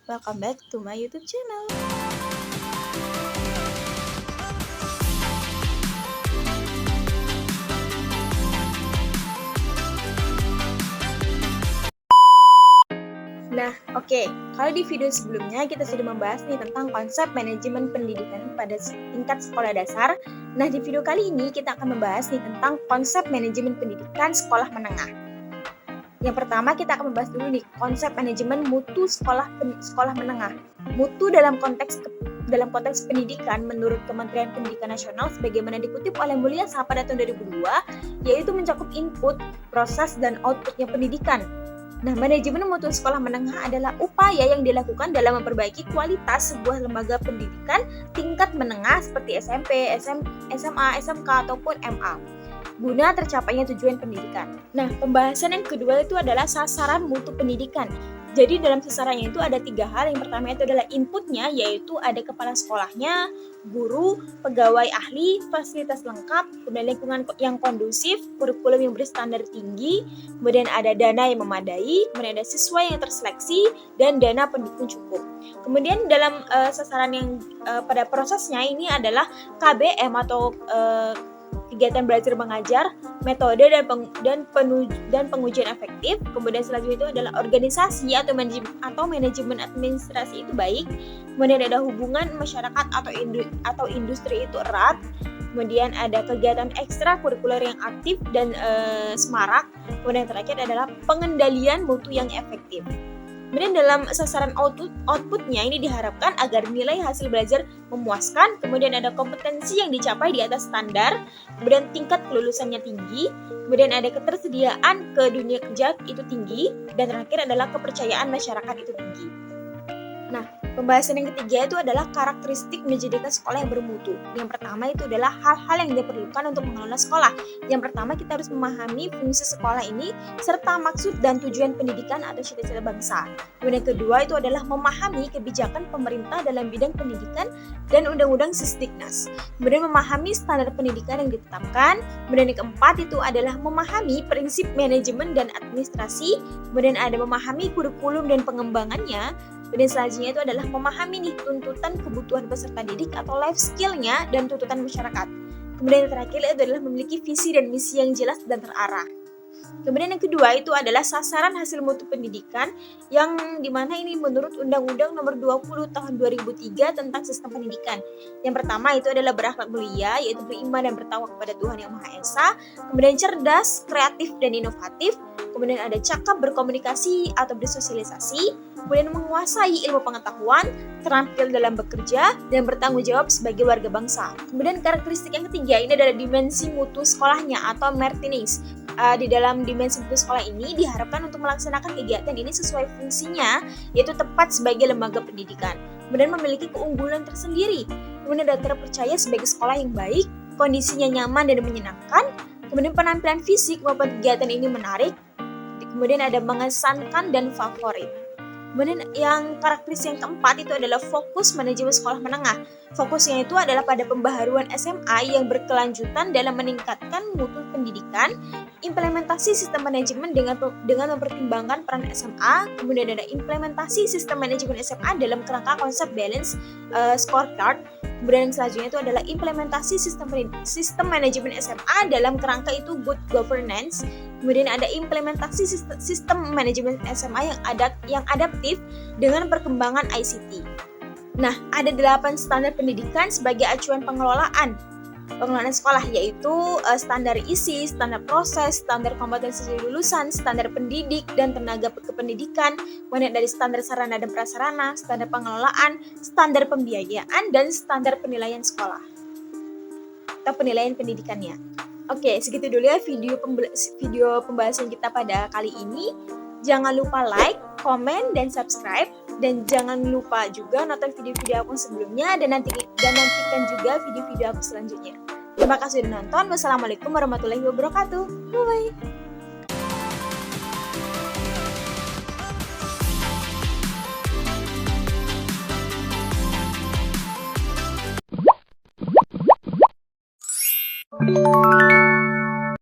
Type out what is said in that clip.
welcome back to my YouTube channel. Nah, oke. Kalau di video sebelumnya kita sudah membahas nih tentang konsep manajemen pendidikan pada tingkat sekolah dasar. Nah, di video kali ini kita akan membahas nih tentang konsep manajemen pendidikan sekolah menengah. Yang pertama kita akan membahas dulu nih konsep manajemen mutu sekolah menengah. Mutu dalam konteks pendidikan menurut Kementerian Pendidikan Nasional sebagaimana dikutip oleh Mulia Sah pada tahun 2002, yaitu mencakup input, proses, dan outputnya pendidikan. Nah, manajemen mutu sekolah menengah adalah upaya yang dilakukan dalam memperbaiki kualitas sebuah lembaga pendidikan tingkat menengah seperti SMP, SMA, SMK, ataupun MA, guna tercapainya tujuan pendidikan. Nah, pembahasan yang kedua itu adalah sasaran mutu pendidikan. Jadi dalam sasarannya itu ada 3 hal. Yang pertama itu adalah inputnya, yaitu ada kepala sekolahnya, guru, pegawai ahli, fasilitas lengkap, kemudian lingkungan yang kondusif, kurikulum yang berstandar tinggi, kemudian ada dana yang memadai, kemudian ada siswa yang terseleksi, dan dana pendukung cukup. Kemudian dalam sasaran yang pada prosesnya ini adalah KBM atau kegiatan belajar mengajar, metode dan pengujian efektif. Kemudian selanjutnya itu adalah organisasi atau manajemen administrasi itu baik. Kemudian ada hubungan masyarakat atau industri itu erat. Kemudian ada kegiatan ekstrakurikuler yang aktif dan semarak. Kemudian yang terakhir adalah pengendalian mutu yang efektif. Kemudian dalam sasaran outputnya ini diharapkan agar nilai hasil belajar memuaskan, kemudian ada kompetensi yang dicapai di atas standar, kemudian tingkat kelulusannya tinggi, kemudian ada ketersediaan ke dunia kerja itu tinggi, dan terakhir adalah kepercayaan masyarakat itu tinggi. Nah, pembahasan yang ketiga itu adalah karakteristik menjadikan sekolah yang bermutu. Yang pertama itu adalah hal-hal yang diperlukan untuk mengelola sekolah. Yang pertama kita harus memahami fungsi sekolah ini serta maksud dan tujuan pendidikan atau cita-cita bangsa. Kemudian yang kedua itu adalah memahami kebijakan pemerintah dalam bidang pendidikan dan undang-undang Sisdiknas. Kemudian memahami standar pendidikan yang ditetapkan. Kemudian yang keempat itu adalah memahami prinsip manajemen dan administrasi. Kemudian ada memahami kurikulum dan pengembangannya. Dan selanjutnya itu adalah memahami nih tuntutan kebutuhan peserta didik atau life skill-nya dan tuntutan masyarakat. Kemudian yang terakhir itu adalah memiliki visi dan misi yang jelas dan terarah. Kemudian yang kedua itu adalah sasaran hasil mutu pendidikan yang dimana ini menurut Undang-Undang Nomor 20 Tahun 2003 tentang Sistem Pendidikan. Yang pertama itu adalah berakhlak mulia, yaitu beriman dan bertakwa kepada Tuhan Yang Maha Esa. Kemudian cerdas, kreatif, dan inovatif. Kemudian ada cakap berkomunikasi atau bersosialisasi. Kemudian menguasai ilmu pengetahuan, terampil dalam bekerja, dan bertanggung jawab sebagai warga bangsa. Kemudian karakteristik yang ketiga ini adalah dimensi mutu sekolahnya atau Martinez. Di dalam dimensi mutu sekolah ini diharapkan untuk melaksanakan kegiatan ini sesuai fungsinya, yaitu tepat sebagai lembaga pendidikan. Kemudian memiliki keunggulan tersendiri. Kemudian ada terpercaya sebagai sekolah yang baik, kondisinya nyaman dan menyenangkan. Kemudian penampilan fisik maupun kegiatan ini menarik. Kemudian ada mengesankan dan favorit. Kemudian yang karakteristik yang keempat itu adalah fokus manajemen sekolah menengah. Fokusnya itu adalah pada pembaharuan SMA yang berkelanjutan dalam meningkatkan mutu pendidikan, implementasi sistem manajemen dengan mempertimbangkan peran SMA, kemudian ada implementasi sistem manajemen SMA dalam kerangka konsep balance scorecard. Kemudian yang selanjutnya itu adalah implementasi sistem manajemen SMA dalam kerangka itu good governance. Kemudian ada implementasi sistem manajemen SMA yang adaptif dengan perkembangan ICT. Nah, ada 8 standar pendidikan sebagai acuan pengelolaan sekolah, yaitu standar isi, standar proses, standar kompetensi lulusan, standar pendidik dan tenaga kependidikan, kemudian dari standar sarana dan prasarana, standar pengelolaan, standar pembiayaan, dan standar penilaian sekolah atau penilaian pendidikannya. Oke, segitu dulu ya video pembahasan kita pada kali ini. Jangan lupa like, komen, dan subscribe. Dan jangan lupa juga nonton video-video aku sebelumnya dan nantikan juga video-video aku selanjutnya. Terima kasih sudah nonton. Wassalamualaikum warahmatullahi wabarakatuh. Bye-bye.